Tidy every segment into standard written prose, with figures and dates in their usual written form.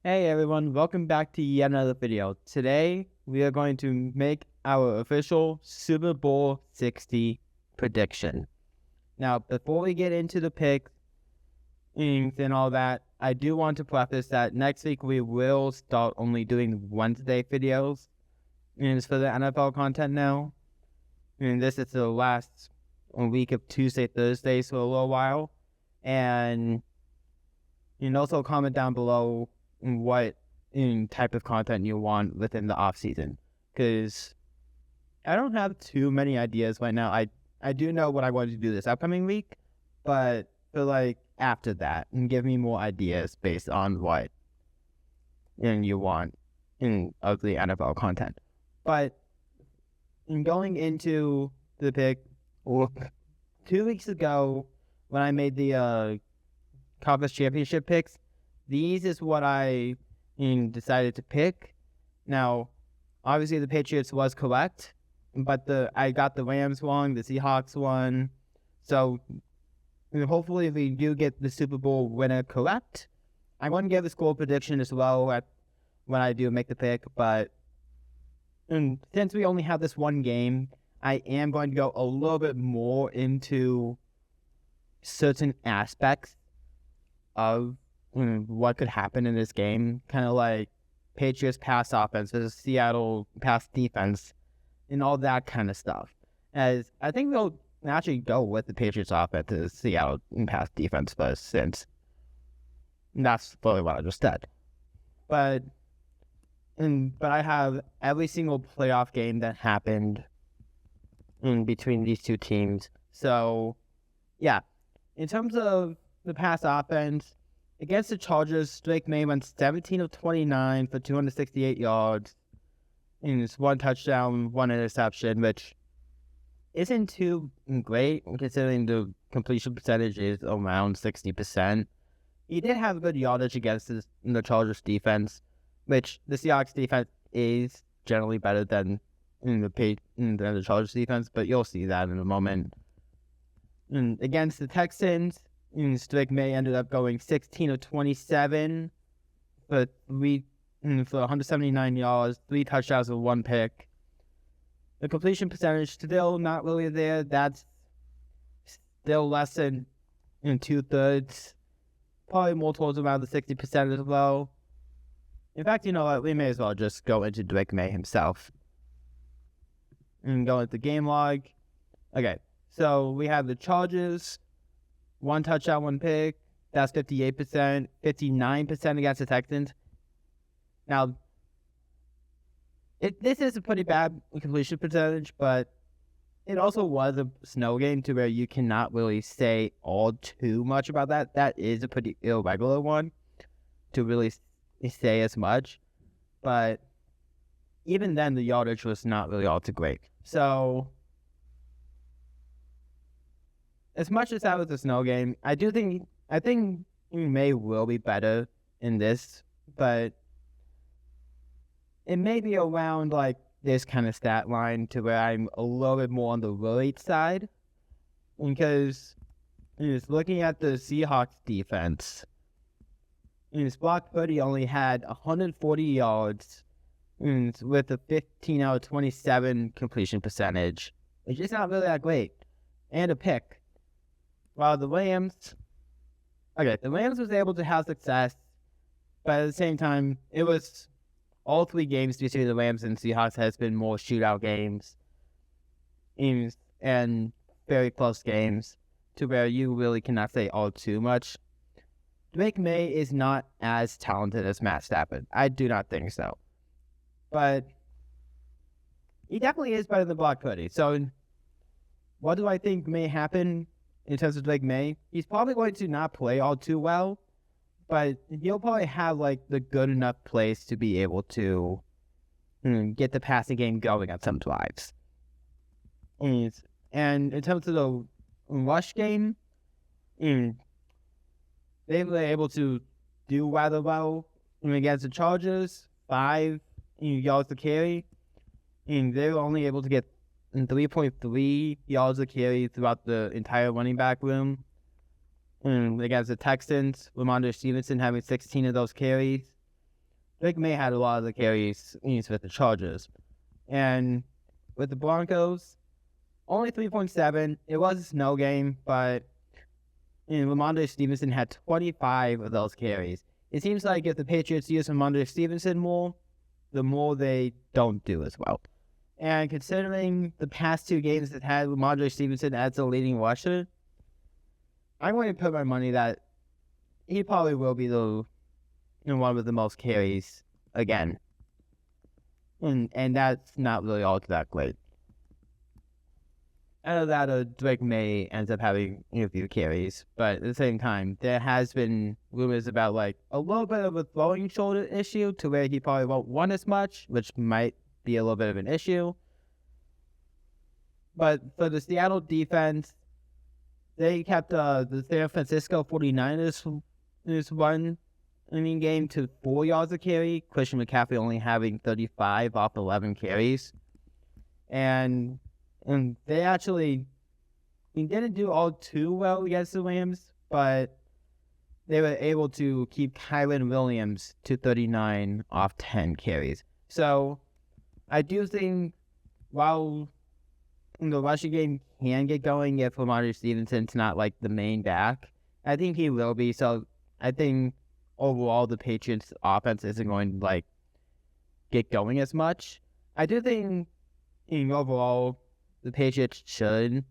Hey everyone, welcome back to yet another video. Today, we are going to make our official Super Bowl 60 prediction. Now, before we get into the picks and all that, I do want to preface that next week we will start only doing Wednesday videos. And it's for the NFL content now. And this is the last week of Tuesday, Thursdays for a little while. And you can also comment down below what type of content you want within the off season, because I don't have too many ideas right now. I do know what I want to do this upcoming week, but for like after that, and give me more ideas based on what you want of the NFL content. But in going into the pick, 2 weeks ago when I made the conference championship picks, these is what I decided to pick. Now, obviously the Patriots was correct, but I got the Rams wrong, the Seahawks won. So hopefully we do get the Super Bowl winner correct. I want to give the score prediction as well when I do make the pick, but since we only have this one game, I am going to go a little bit more into certain aspects of what could happen in this game, kind of like Patriots pass offense versus Seattle pass defense and all that kind of stuff. As I think they'll actually go with the Patriots offense to Seattle pass defense first, since that's fully what I just said. But I have every single playoff game that happened in between these two teams. So yeah, in terms of the pass offense, against the Chargers, Drake May went 17 of 29 for 268 yards. And it's one touchdown, one interception, which isn't too great considering the completion percentage is around 60%. He did have good yardage against the Chargers defense, which the Seahawks defense is generally better than the Chargers defense, but you'll see that in a moment. And against the Texans, Drake May ended up going 16 of 27 for 179 yards, 3 touchdowns with 1 pick. The completion percentage still not really there. That's still less than 2/3. Probably more towards around the 60% as well. In fact, you know what? We may as well just go into Drake May himself and go into the game log. Okay, so we have the Chargers. 1 touchdown, 1 pick. That's 58%. 59% against the Texans. Now, this is a pretty bad completion percentage, but it also was a snow game to where you cannot really say all too much about that. That is a pretty irregular one to really say as much. But even then, the yardage was not really all too great. So as much as that was a snow game, I think May will be better in this, but it may be around like this kind of stat line to where I'm a little bit more on the worried side, because just looking at the Seahawks defense, Brock Purdy only had 140 yards with a 15 out of 27 completion percentage, which is not really that great, and a pick. While the Rams was able to have success, but at the same time, it was all 3 games between the Rams and Seahawks has been more shootout games and very close games to where you really cannot say all too much. Drake May is not as talented as Matt Stafford. I do not think so. But he definitely is better than Brock Purdy. So what do I think may happen in terms of Drake May? He's probably going to not play all too well, but he'll probably have like the good enough plays to be able to get the passing game going on some drives. And in terms of the rush game, they were able to do rather well against the Chargers, 5 yards to carry, and they were only able to get 3.3 yards a carry throughout the entire running back room. Against the Texans, Ramondre Stevenson having 16 of those carries. Drake May had a lot of the carries with the Chargers. And with the Broncos, only 3.7. It was a snow game, but Ramondre Stevenson had 25 of those carries. It seems like if the Patriots use Ramondre Stevenson more, the more they don't do as well. And considering the past 2 games that had Ramondre Stevenson as the leading rusher, I'm going to put my money that he probably will be the one with the most carries again. And that's not really all that great. Out of that, Drake May ends up having a few carries, but at the same time, there has been rumors about like a little bit of a throwing shoulder issue to where he probably won't run as much, which might be a little bit of an issue. But for the Seattle defense, they kept the San Francisco 49ers run game to 4 yards a carry. Christian McCaffrey only having 35 off 11 carries. And they actually didn't do all too well against the Rams, but they were able to keep Kyren Williams to 39 off 10 carries. So I do think while the rushing game can get going if Ramondre Stevenson's not like the main back, I think he will be. So I think overall the Patriots offense isn't going to like get going as much. I do think overall the Patriots should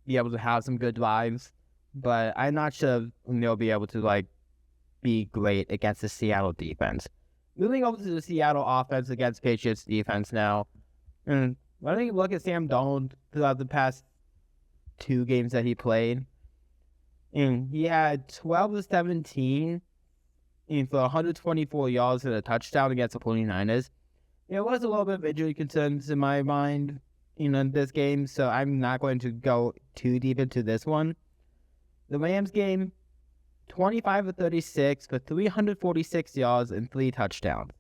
be able to have some good drives, but I'm not sure they'll be able to like be great against the Seattle defense. Moving over to the Seattle offense against Patriots defense now. When you look at Sam Darnold throughout the past 2 games that he played, he had 12 to 17 for 124 yards and a touchdown against the 49ers. There was a little bit of injury concerns in my mind, in this game, so I'm not going to go too deep into this one. The Rams game, 25 to 36 for 346 yards and 3 touchdowns.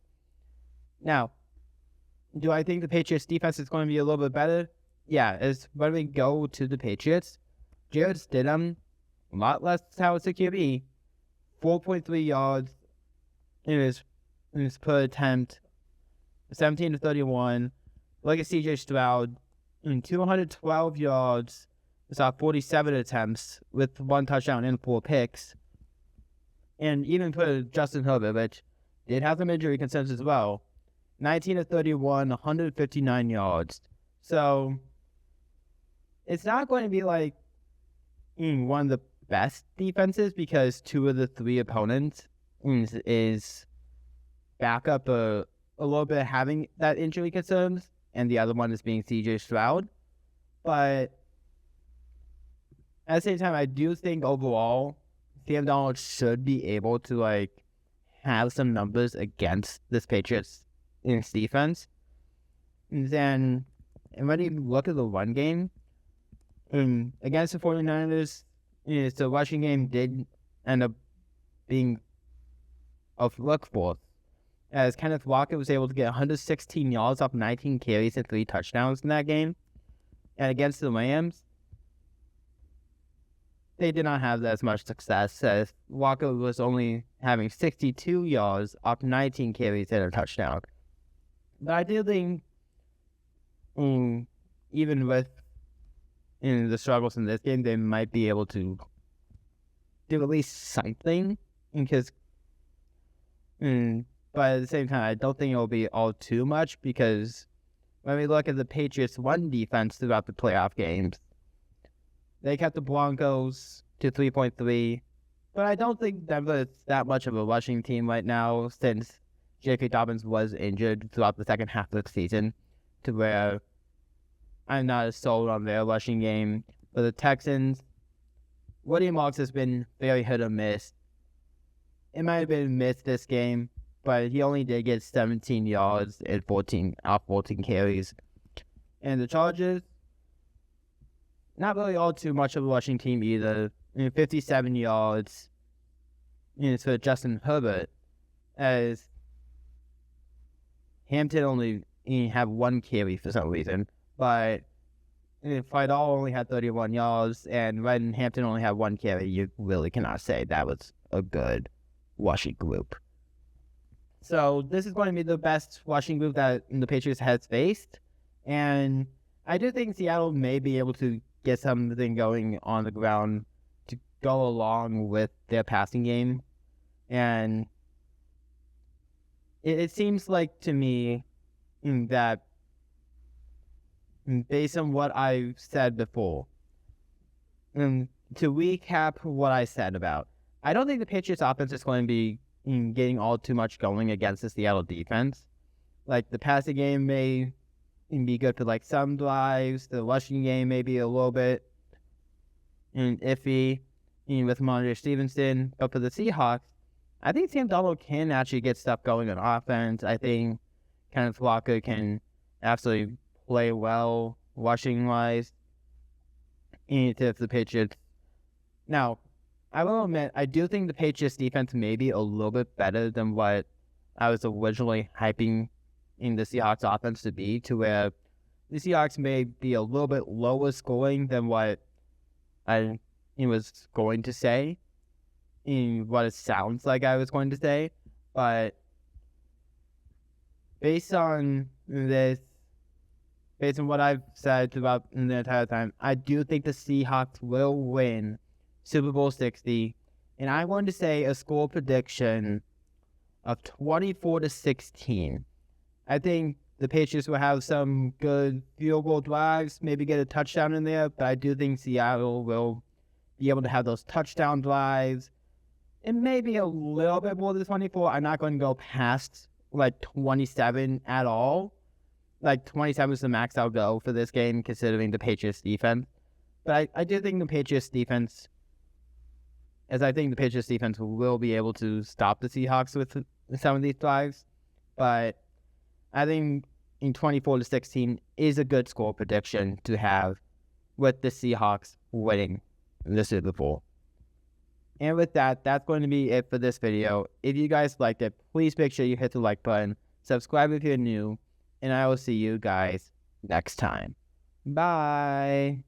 Now, do I think the Patriots defense is going to be a little bit better? Yeah, when we go to the Patriots, Jarrett Stidham, a lot less talented QB, 4.3 yards in his per attempt, 17 to 31. Look at CJ Stroud, 212 yards, saw 47 attempts with 1 touchdown and 4 picks. And even for Justin Herbert, which did have some injury concerns as well, 19 to 31, 159 yards. So it's not going to be like one of the best defenses because 2 of the 3 opponents is backup a little bit having that injury concerns, and the other one is being CJ Stroud. But at the same time, I do think overall, Sam Darnold should be able to like have some numbers against this Patriots defense. And when you look at the run game, against the 49ers, the rushing game did end up being of workforce, as Kenneth Walker was able to get 116 yards off 19 carries and 3 touchdowns in that game. And against the Rams, they did not have as much success, as Walker was only having 62 yards off 19 carries and a touchdown. But I do think, even with the struggles in this game, they might be able to do at least something. Because, but at the same time, I don't think it will be all too much, because when we look at the Patriots' run defense throughout the playoff games, they kept the Broncos to 3.3, but I don't think Denver is that much of a rushing team right now, since J.K. Dobbins was injured throughout the second half of the season, to where I'm not as sold on their rushing game. For the Texans, Woody Marks has been very hit or miss. It might have been missed this game, but he only did get 17 yards and 14 carries. And the Chargers, not really all too much of a rushing team either. 57 yards for Justin Herbert, as Hampton only had 1 carry for some reason. But Fidal only had 31 yards, and when Hampton only had 1 carry, you really cannot say that was a good rushing group. So this is going to be the best rushing group that the Patriots has faced. And I do think Seattle may be able to get something going on the ground to go along with their passing game. And it seems like to me that based on what I've said before, to recap what I said about, I don't think the Patriots offense is going to be getting all too much going against the Seattle defense. Like, the passing game may be good for like some drives. The rushing game may be a little bit iffy with Monty Stevenson. But for the Seahawks, I think Sam Darnold can actually get stuff going on offense. I think Kenneth Walker can absolutely play well rushing wise if the Patriots. Now, I will admit, I do think the Patriots defense may be a little bit better than what I was originally hyping in the Seahawks offense to be, to where the Seahawks may be a little bit lower scoring than what I was going to say, in what it sounds like I was going to say. But based on what I've said throughout the entire time, I do think the Seahawks will win Super Bowl 60, and I want to say a score prediction of 24-16. I think the Patriots will have some good field goal drives, maybe get a touchdown in there, but I do think Seattle will be able to have those touchdown drives, and maybe a little bit more than 24. I'm not going to go past like 27 at all. Like 27 is the max I'll go for this game, considering the Patriots defense. But I do think the Patriots defense, as I think the Patriots defense will be able to stop the Seahawks with some of these drives. But I think in 24-16 is a good score prediction to have, with the Seahawks winning the Super Bowl. And with that, that's going to be it for this video. If you guys liked it, please make sure you hit the like button, subscribe if you're new, and I will see you guys next time. Bye.